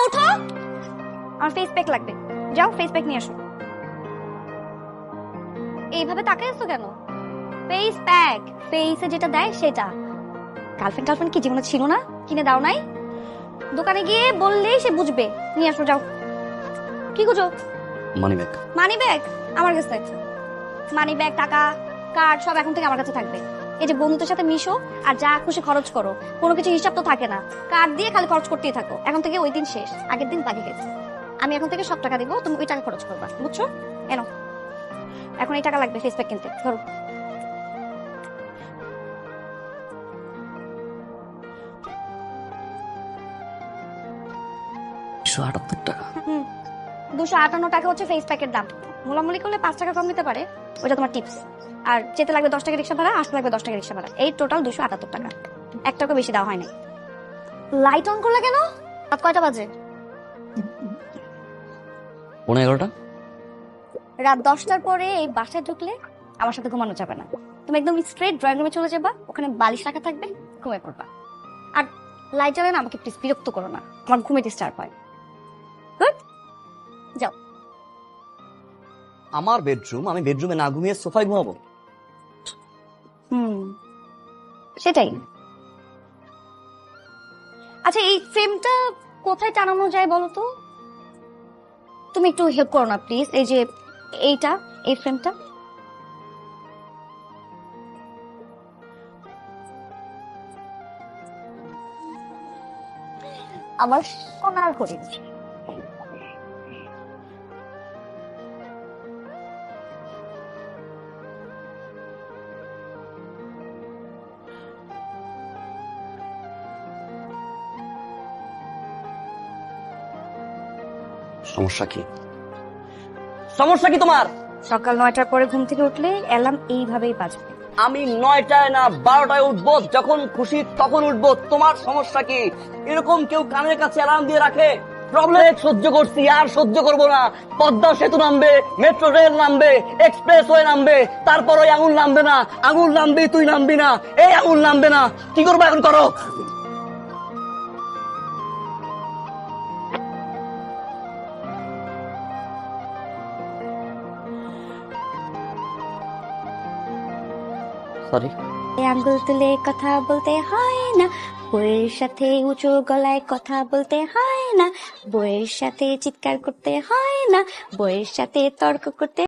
উঠো, আমার face pack লাগবে। যাও ফেস প্যাক নিয়ে আসো। এইভাবে তাকাই আছো কেন? ফেস প্যাক, ফেসে যেটা দেয় সেটা। গার্লফ্রেন্ড কি জীবনে ছিল না? কিনে দাও নাই? দোকানে গিয়ে বললেই সে বুঝবে। নিয়ে আসো যাও। কি খুঁজো? Money bag. মানি ব্যাগ আমার কাছে। মানি ব্যাগ, টাকা, কার্ড সব এখন থেকে আমার কাছে থাকবে। এই যে বন্ধুদের সাথে মিশো আর যা খুশি খরচ করো, কোনো কিছু হিসাব তো থাকে না। কার্ড দিয়ে খালি খরচ করতেই থাকো। এখন থেকে ওই দিন শেষ, আগের দিন বাকি গেছে। আমি এখন থেকে সব টাকা দিব, তুমি ওই টাকা খরচ করবা, বুঝছো? এনো, এখন এই টাকা লাগবে ফেস প্যাক কিনতে। ধরো। টাকা। 258 টাকা হচ্ছে ফেস প্যাকের দাম। মোলামুলি করলে 5 টাকা কম নিতে পারে, ওইটা তোমার টিপস। আর যেতে লাগবে 10 টাকা রিক্সা ভাড়া, আসতে লাগবে 10 টাকা রিক্সা ভাড়া। এই টোটাল 278 টাকা। 1 টাকা বেশি দেওয়া হয় নাই। লাইট অন করলে কেন? রাত কয়টা বাজে? 11:30। রাত 10টার পরে এই বাসায় ঢুকলে আমার সাথে ঘুমানো যাবে না। তুমি একদম স্ট্রেট ড্রয়িং রুমে চলে যাবা, ওখানে বালিশ রাখা থাকবে, ঘুমিয়ে পড়বা। আর লাইট জ্বালে না, আমাকে প্লিজ বিরক্ত করো না, আমার ঘুমে ডিস্টার্ব হয়। গুড, যাও। আমার বেডরুম, আমি বেডরুমে না ঘুমিয়ে সোফায় ঘুমাবো? সেটাই। আচ্ছা, এই ফ্রেমটা কোথায় টানানো যায় বলো তো? তুমি একটু হেল্প করো না প্লিজ। এই যে এইটা, এই ফ্রেমটা। আমার সোনার হরিণ। সমস্যা কি? সমস্যা কি তোমার? সকাল 9টার পরে ঘুম থেকে উঠলে অ্যালার্ম এইভাবেই বাজবে। আমি 9টায় না 12টায় উঠবো, যখন খুশি তখন উঠবো। তোমার সমস্যা কি? এরকম কেউ কানের কাছে অ্যালার্ম দিয়ে রাখে? প্রবলেম সহ্য করছি, আর সহ্য করবো না। পদ্মা সেতু নামবে, মেট্রো রেল নামবে, এক্সপ্রেস ওয়ে নামবে, তারপর ওই আঙুল নামবে না। আঙুল নামবে, তুই নামবি না। এই আঙুল নামবে না। কি করবো এখন? করো। সরি। আঙ্গুল তুলে কথা বলতে হয় না, বইয়ের সাথে উঁচু গলায় কথা বলতে হয় না, বইয়ের সাথে চিৎকার করতে হয় না, বইয়ের সাথে তর্ক করতে